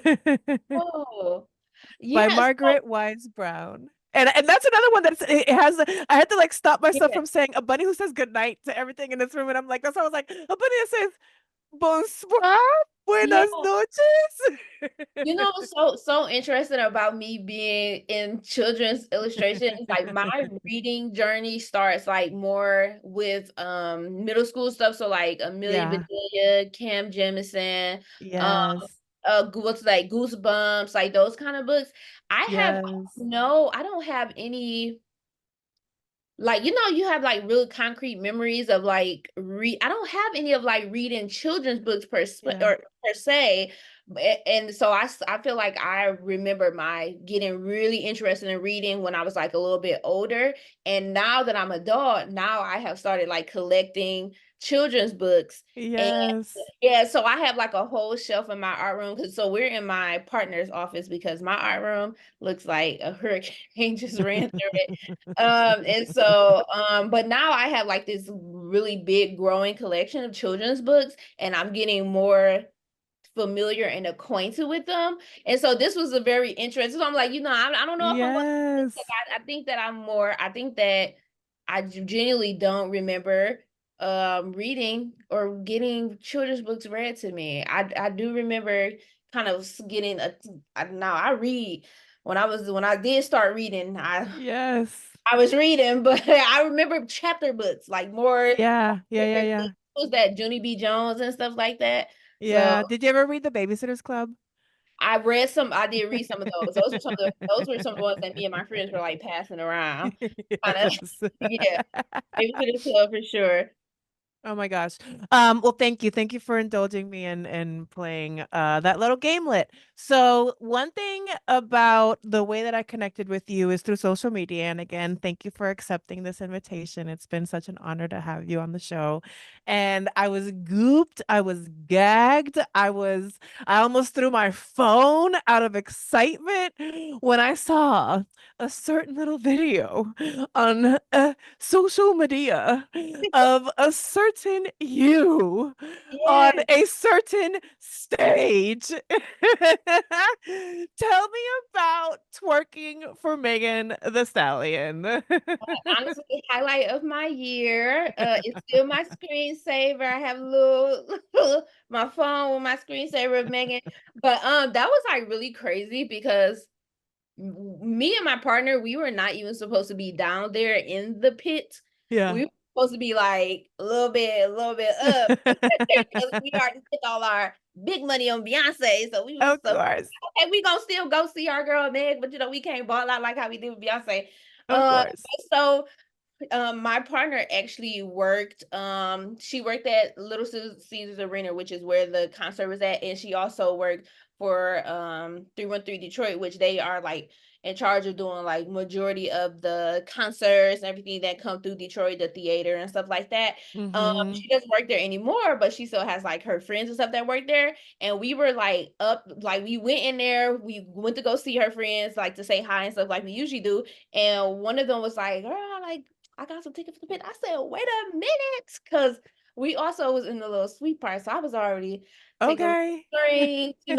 Oh, by yes. Margaret Wise Brown. And that's another one that's it has I had to like stop myself Yeah. from saying a bunny who says good night to everything in this room, and I'm like that's why I was like a bunny that says bonsoir, Yeah. buenas noches. So interesting about me being in children's illustration is like my reading journey starts like more with middle school stuff. So like Amelia Yeah. Bedelia, Cam Jemison, um Yes. what's like Goosebumps, like those kind of books. Yes. I don't have any like you have like real concrete memories of like read I don't have any of like reading children's books Yeah. or per se. And so I feel like I remember my getting really interested in reading when I was like a little bit older, and now that I'm adult, now I have started like collecting children's books. And Yes. yeah, so I have like a whole shelf in my art room, because so we're in my partner's office because my art room looks like a hurricane just ran through it. And so, but now I have like this really big growing collection of children's books, and I'm getting more familiar and acquainted with them. And so this was a very interesting. So I'm like, I don't know if I'm one of those, Yes. I think that I think that I genuinely don't remember reading or getting children's books read to me. I do remember kind of getting now I read. When I did start reading, Yes. I was reading, but I remember chapter books, like more Yeah. Yeah. Yeah. different Yeah. things. Was that Junie B. Jones and stuff like that? So Yeah. Did you ever read The Babysitter's Club? I did read some of those. Those were some of the ones that me and my friends were like passing around. Kind of, Yes. yeah. Maybe to the club for sure. Oh my gosh. Well, thank you. Thank you for indulging me in playing that little gamelet. So one thing about the way that I connected with you is through social media. And again, thank you for accepting this invitation. It's been such an honor to have you on the show. And I was gooped, I was gagged, I almost threw my phone out of excitement when I saw a certain little video on social media of a certain you on Yeah. a certain stage. Tell me about twerking for Megan the Stallion. Honestly, highlight of my year. It's still my screensaver. I have a little my phone with my screensaver of Megan. But that was like really crazy because me and my partner, we were not even supposed to be down there in the pit. Yeah. We were supposed to be like a little bit up because we already spent all our big money on Beyonce. So we was Of so course. okay, we gonna still go see our girl Meg, but we can't ball out like how we did with Beyonce. Of course. So my partner actually worked, she worked at Caesars Arena, which is where the concert was at, and she also worked for 313 Detroit, which they are like in charge of doing like majority of the concerts and everything that come through Detroit, the theater and stuff like that. Mm-hmm. She doesn't work there anymore, but she still has like her friends and stuff that work there. And we were like we went in there, we went to go see her friends, like to say hi and stuff like we usually do. And one of them was like, girl, like I got some tickets for the pit. I said, wait a minute, because we also was in the little sweet part. So I was already taking Okay. drinks, eating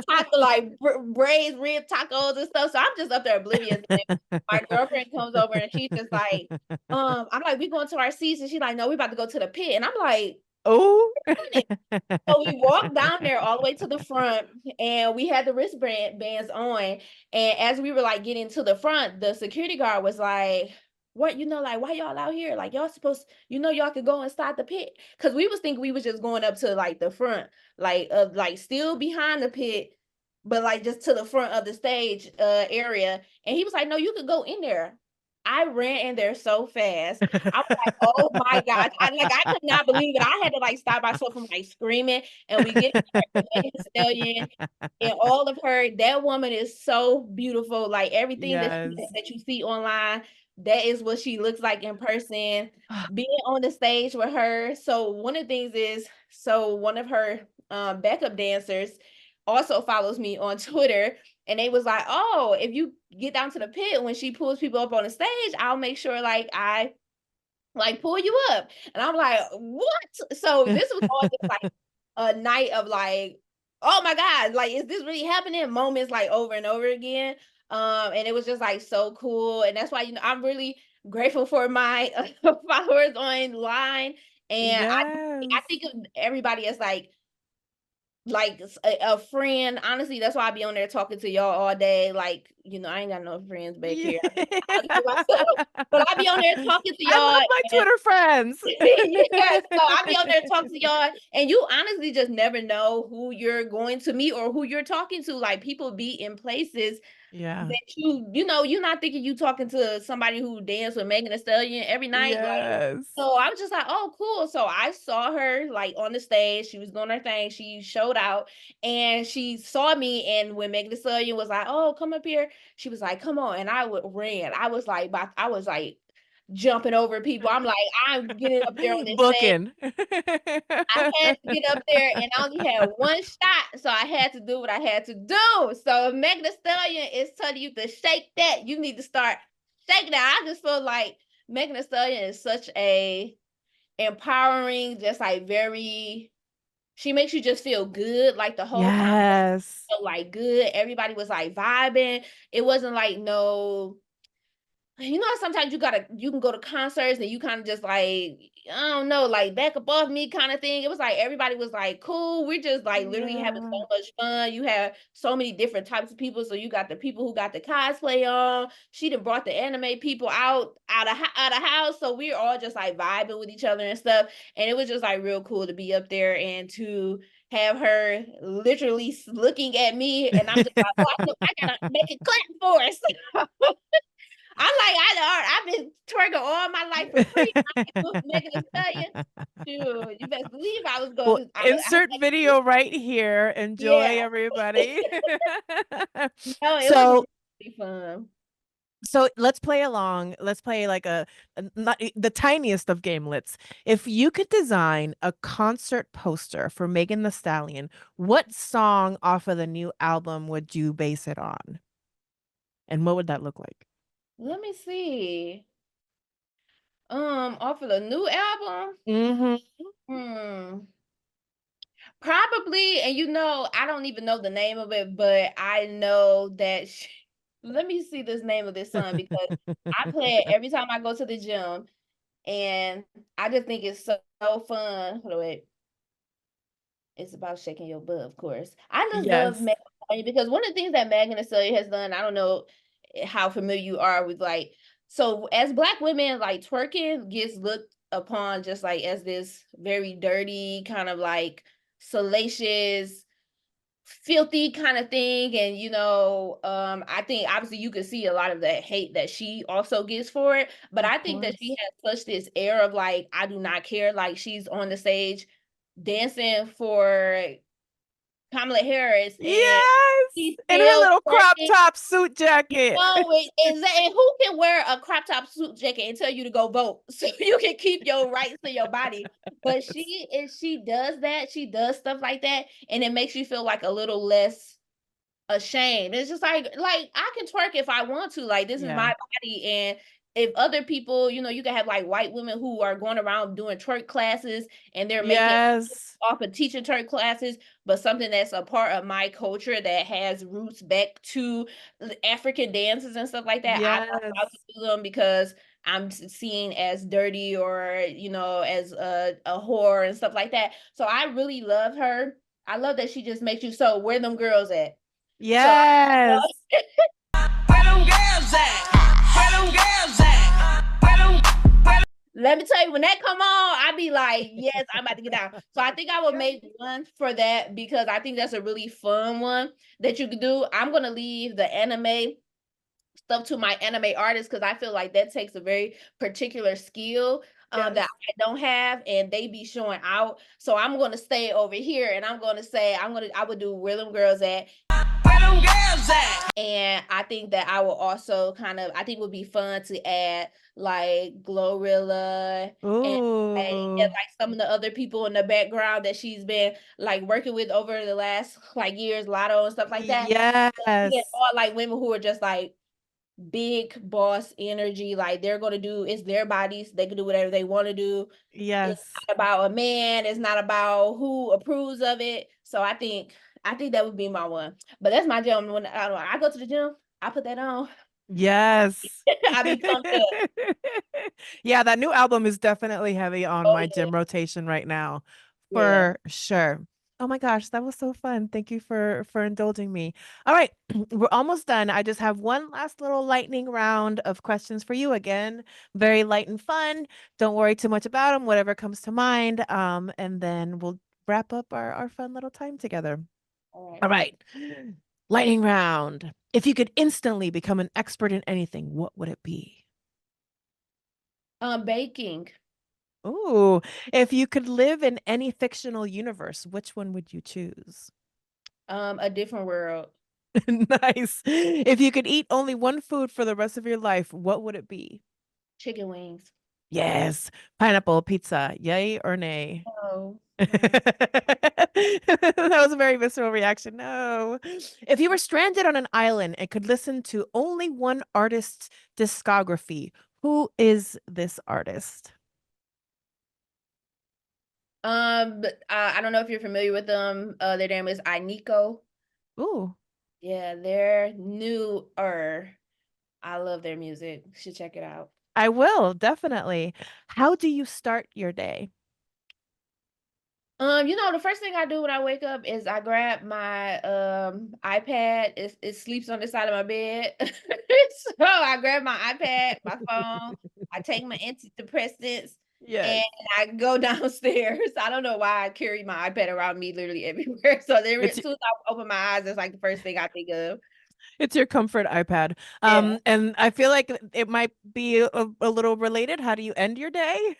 taco like braised rib tacos and stuff. So I'm just up there oblivious. And my girlfriend comes over and she's just like, I'm like, we going to our seats, and she's like, no, we about to go to the pit. And I'm like, Oh. so we walked down there all the way to the front, and we had the wristband bands on. And as we were like getting to the front, the security guard was like, "What, like why y'all out here? Like y'all supposed, y'all could go inside the pit." Because we was thinking we was just going up to like the front, like still behind the pit, but like just to the front of the stage area. And he was like, "No, you could go in there." I ran in there so fast. I was like, "Oh my gosh." I could not believe it. I had to like stop myself from like screaming. And we get there, Megan Thee Stallion and all of her. That woman is so beautiful. Like everything Yes. that you see online, that is what she looks like in person. Being on the stage with her. So one of the things is, so one of her backup dancers also follows me on Twitter. And they was like, "Oh, if you get down to the pit when she pulls people up on the stage, I'll make sure like I like pull you up." And I'm like, "What?" So this was all just like a night of like, "Oh my God, like is this really happening?" Moments like over and over again. And it was just like so cool. And that's why I'm really grateful for my followers online. And I Yes. think of everybody as like a friend. Honestly, that's why I be on there talking to y'all all day. Like, I ain't got no friends back Yeah. here. I be myself, but I be on there talking to I y'all. love my And Twitter friends. yeah, so I be on there talking to y'all, and you honestly just never know who you're going to meet or who you're talking to. Like people be in places Yeah. that you're not thinking you talking to somebody who dance with Megan Thee Stallion every night. Like, Yes. so I was just like, oh, cool. So I saw her like on the stage. She was doing her thing. She showed out and she saw me. And when Megan Thee Stallion was like, "Oh, come up here," she was like, "Come on." And ran. I was like jumping over people. I'm like, I'm getting up there on this stage. Booking. I had to get up there and I only had one shot, so I had to do what I had to do. So if Megan Thee Stallion is telling you to shake that, you need to start shaking that. I just feel like Megan Thee Stallion is such a empowering, just like very, she makes you just feel good. Like the whole concert Yes. felt like good. Everybody was like vibing. It wasn't like no you know, sometimes you can go to concerts and you kind of just like, I don't know, like back above me kind of thing. It was like everybody was like cool. We're just like literally having so Yeah. much fun. You have so many different types of people. So you got the people who got the cosplay on. She done brought the anime people out of house. So we're all just like vibing with each other and stuff. And it was just like real cool to be up there and to have her literally looking at me, and I'm just like, oh, I gotta make it clap for us. I'm like, I've been twerking all my life for free. Megan Thee Stallion. Dude, you best believe I was Well, going to. I insert had to, video right here. Enjoy, yeah. everybody. No, it was So really fun. so let's play along. Let's play like not the tiniest of gamelets. If you could design a concert poster for Megan Thee Stallion, what song off of the new album would you base it on? And what would that look like? Let me see. Off of the new album. Hmm. Hmm. Probably, and you know, I don't even know the name of it, but I know that let me see this name of this song because I play it every time I go to the gym, and I just think it's so fun. Hold on, wait. It's about shaking your butt, of course. I just love Yes. Megan Thee Stallion because one of the things that Megan Thee Stallion has done, I don't know how familiar you are with like, so as Black women, like twerking gets looked upon just like as this very dirty kind of like salacious filthy kind of thing. And you know, I think obviously you could see a lot of that hate that she also gets for it, but Of I think that course. she has such this air of like, I do not care, like she's on the stage dancing for Kamala Harris and Yes. she's And her still little crop twerking. top suit jacket. No, and who can wear a crop top suit jacket and tell you to go vote so you can keep your rights to your body? But Yes. she does that. She does stuff like that, and it makes you feel like a little less ashamed. It's just like I can twerk if I want to. Like this is Yeah. my body, and if other people, you know, you can have like white women who are going around doing twerk classes and they're making Yes. off of teaching twerk classes, but something that's a part of my culture that has roots back to African dances and stuff like that. I'm not Yes. allowed to do them because I'm seen as dirty or you know as a whore and stuff like that. So I really love her. I love that she just makes you so where them girls at. So Yes. Where them girls at? Where them girls at? let me tell you, when that come on, I be like, yes, I'm about to get down. So I think I would make one for that because I think that's a really fun one that you could do. I'm gonna leave the anime stuff to my anime artists because I feel like that takes a very particular skill Yes. that I don't have, and they be showing out. So I'm gonna stay over here, and I'm gonna say I would do Where Them Girls At. Where them girls at? And I think that I will also I think would be fun to add like Glorilla and yeah, Ooh. like some of the other people in the background that she's been like working with over the last like years, Lotto and stuff like that. Yeah, Yes. all like women who are just like big boss energy, like they're gonna do it's their bodies, they can do whatever they want to do. It's Yes. not about a man, it's not about who approves of it. So I think that would be my one. But that's my gym. When I go to the gym, I put that on. Yes. I be pumped up. Yeah, that new album is definitely heavy on Oh my yeah. gym rotation right now, Yeah. for sure. Oh my gosh, that was so fun. Thank you for indulging me. All right, we're almost done. I just have one last little lightning round of questions for you again. Very light and fun. Don't worry too much about them, whatever comes to mind. And then we'll wrap up our fun little time together. All right. All right. Lightning round. If you could instantly become an expert in anything, what would it be? Baking. Ooh, if you could live in any fictional universe, which one would you choose? A different world. Nice. If you could eat only one food for the rest of your life, what would it be? Chicken wings. Yes, pineapple pizza. Yay or nay? Oh, no. That was a very visceral reaction. No. If you were stranded on an island and could listen to only one artist's discography, who is this artist? But I don't know if you're familiar with them. Their name is Iniko. Ooh. Yeah, they're newer. I love their music. You should check it out. I will, definitely. How do you start your day? The first thing I do when I wake up is I grab my iPad. It sleeps on the side of my bed. So I grab my iPad, my phone, I take my antidepressants, Yes. and I go downstairs. I don't know why I carry my iPad around me literally everywhere. So there It's as soon as I open my eyes, it's like the first thing I think of. it's your comfort iPad. Yeah. And I feel like it might be a little related. How do you end your day?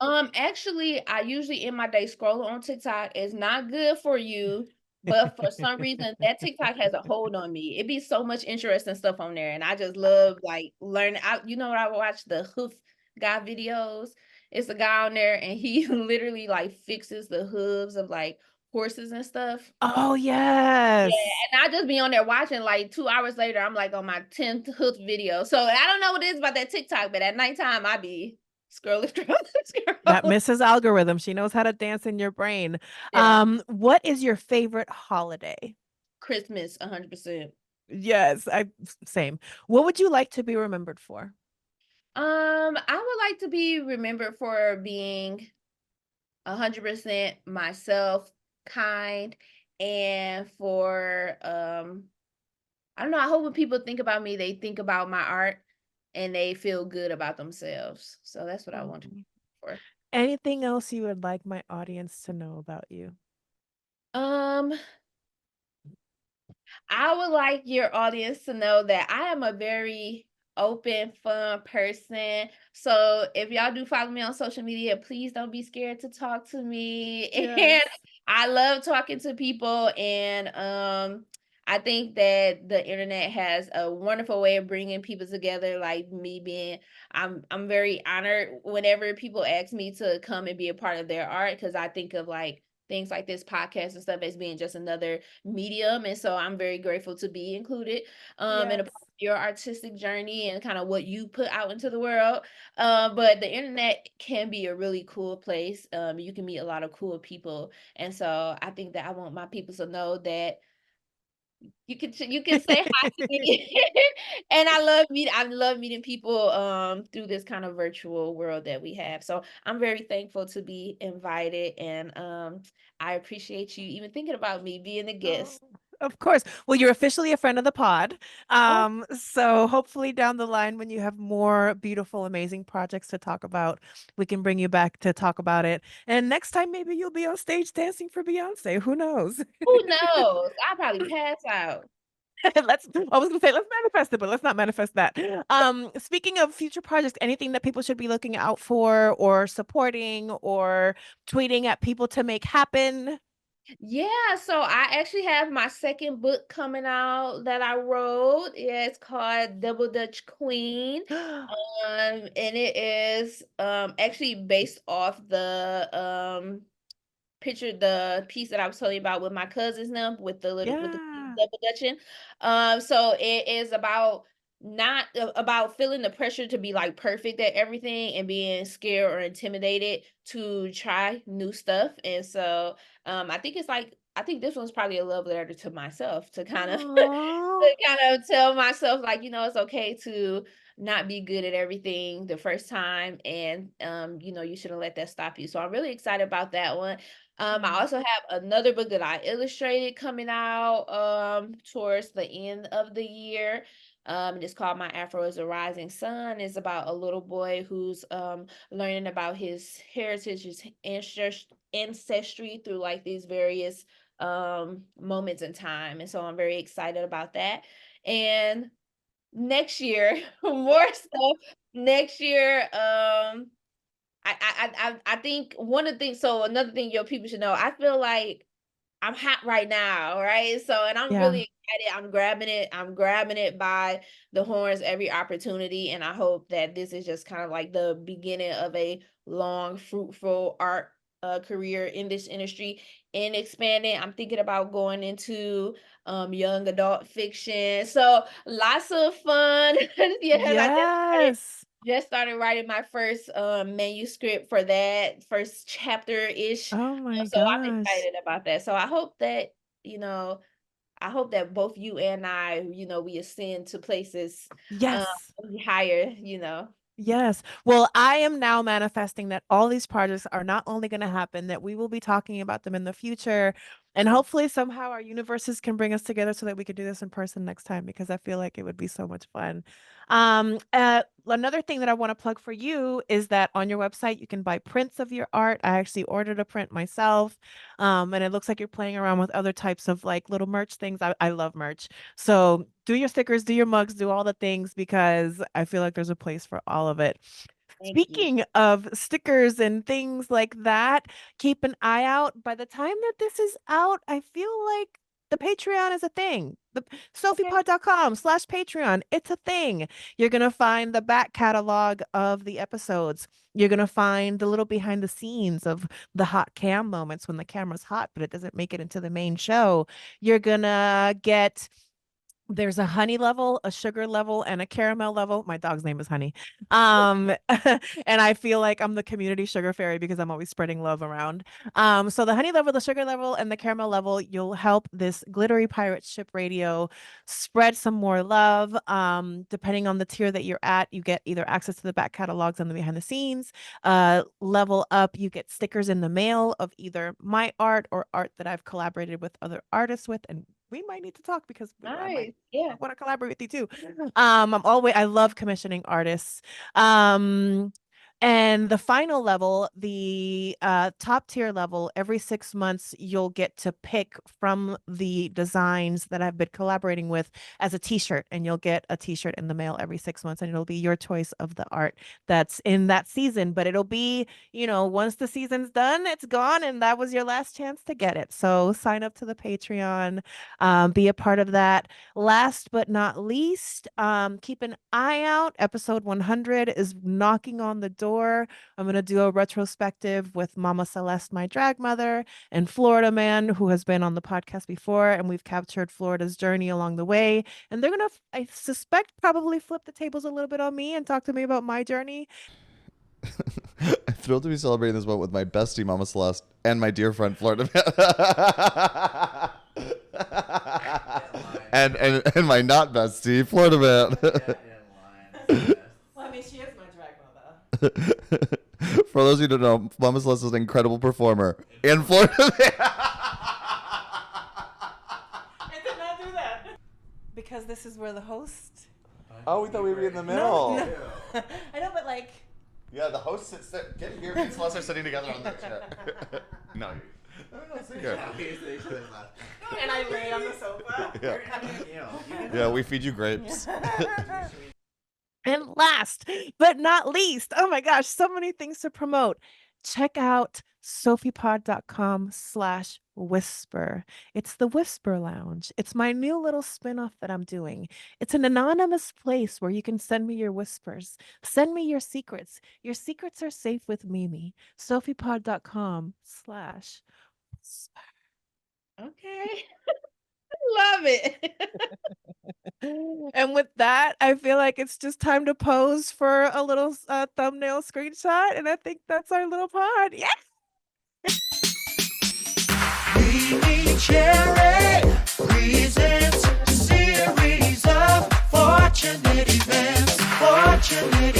Actually, I usually end my day scrolling on TikTok. It's not good for you, but for some reason, that TikTok has a hold on me. It be so much interesting stuff on there, and I just love like learning. What I watch the hoof guy videos. It's a guy on there, and he literally like fixes the hooves of like horses and stuff. Oh, Yeah, yes. and I just be on there watching. Like 2 hours later, I'm like on my 10th hoof video. So I don't know what it is about that TikTok, but at nighttime, I be scrolling, scrolling, That scrolling. Mrs. Algorithm, she knows how to dance in your brain. Yeah. What is your favorite holiday? Christmas, 100%. Yes, same. What would you like to be remembered for? I would like to be remembered for being 100% myself, kind, and for I don't know, I hope when people think about me, they think about my art and they feel good about themselves. So that's what I want to be Mhm. for. Anything else you would like my audience to know about you? Um, I would like your audience to know that I am a very open, fun person. So if y'all do follow me on social media, please don't be scared to talk to me. Yes. And I love talking to people, and I think that the internet has a wonderful way of bringing people together, like me being I'm very honored whenever people ask me to come and be a part of their art, because I think of like things like this podcast and stuff as being just another medium, and so I'm very grateful to be included in a part Yes. of your artistic journey and kind of what you put out into the world. But the internet can be a really cool place. You can meet a lot of cool people, and so I think that I want my people to know that you can say hi to me. And I love meeting people through this kind of virtual world that we have. So I'm very thankful to be invited, and I appreciate you even thinking about me being a Oh, guest. of course. Well, you're officially a friend of the pod. Oh, So hopefully down the line when you have more beautiful, amazing projects to talk about, we can bring you back to talk about it. And next time maybe you'll be on stage dancing for Beyonce. Who knows? who knows? I'll probably pass out. I was gonna say let's manifest it, but let's not manifest that. Speaking of future projects, anything that people should be looking out for or supporting or tweeting at people to make happen? Yeah, so I actually have my second book coming out that I wrote. Yeah, it's called Double Dutch Queen. And it is actually based off the piece that I was telling you about with my cousins now with the kids Yeah. double dutching. So it is about not about feeling the pressure to be like perfect at everything and being scared or intimidated to try new stuff. And so I think this one's probably a love letter to myself to kind of Aw. to kind of tell myself like, it's okay to not be good at everything the first time, and you shouldn't let that stop you. So I'm really excited about that one. I Mm. also have another book that I illustrated coming out towards the end of the year. And it's called My Afro is a Rising Sun. It's about a little boy who's learning about his heritage, his ancestry through like these various moments in time. And so I'm very excited about that. And next year, more stuff next year. I think one of the things. So another thing your people should know. I feel like I'm hot right now, right? So, and I'm Yeah. really excited. I'm grabbing it. I'm grabbing it by the horns every opportunity, and I hope that this is just kind of like the beginning of a long, fruitful art career in this industry and expanding. I'm thinking about going into young adult fiction. So, lots of fun. Yes, I Yes. just started writing my first manuscript for that first chapter ish. Oh my So I'm gosh. excited about that. So I hope that, you know, I hope that both you and I, we ascend to places um, Yes. higher, Yes. Well, I am now manifesting that all these projects are not only going to happen, that we will be talking about them in the future. And hopefully somehow our universes can bring us together so that we could do this in person next time, because I feel like it would be so much fun. Another thing that I want to plug for you is that on your website, you can buy prints of your art. I actually ordered a print myself. And it looks like you're playing around with other types of like little merch things. I love merch. So do your stickers, do your mugs, do all the things, because I feel like there's a place for all of it. Thank you. Speaking of stickers and things like that, keep an eye out. By the time that this is out, I feel like the Patreon is a thing. The Okay. sophiepod.com/Patreon. It's a thing. You're going to find the back catalog of the episodes. You're going to find the little behind the scenes of the hot cam moments when the camera's hot, but it doesn't make it into the main show. You're going to get there's a honey level, a sugar level, and a caramel level. My dog's name is Honey. And I feel like I'm the community sugar fairy because I'm always spreading love around. So the honey level, the sugar level, and the caramel level, you'll help this glittery pirate ship radio spread some more love. Depending on the tier that you're at, you get either access to the back catalogs and the behind the scenes. Level up, you get stickers in the mail of either my art or art that I've collaborated with other artists with, and we might need to talk because Nice. Yeah. I want to collaborate with you too. I love commissioning artists. And the final level, the top tier level, every 6 months, you'll get to pick from the designs that I've been collaborating with as a t-shirt, and you'll get a t-shirt in the mail every 6 months, and it'll be your choice of the art that's in that season. But it'll be, once the season's done, it's gone, and that was your last chance to get it. So sign up to the Patreon, be a part of that. Last but not least, keep an eye out. Episode 100 is knocking on the door. I'm going to do a retrospective with Mama Celeste, my drag mother, and Florida Man, who has been on the podcast before, and we've captured Florida's journey along the way. And they're going to, I suspect, probably flip the tables a little bit on me and talk to me about my journey. I'm thrilled to be celebrating this moment with my bestie, Mama Celeste, and my dear friend, Florida Man. and my not bestie, Florida Man. Well, I mean, she is my drag mother. For those of you who don't know, Mama Celeste is an incredible performer in Florida Man. I did not do that. Because this is where the host... Oh, we thought we'd be in the middle. No. I know, but like... Yeah, the host sits there. Get here. Me and Celeste are sitting together on the chair. No, sit here. And I lay on the sofa. Yeah, we feed you grapes. And last but not least, oh my gosh, so many things to promote. Check out sophiepod.com/whisper. It's the Whisper Lounge. It's my new little spinoff that I'm doing. It's an anonymous place where you can send me your whispers. Send me your secrets. Your secrets are safe with Mimi. sophiepod.com/whisper. Okay. Love it. And with that, I feel like it's just time to pose for a little thumbnail screenshot. And I think that's our little pod. Yeah. MeMeCherry presents a series of fortunate events. Fortunate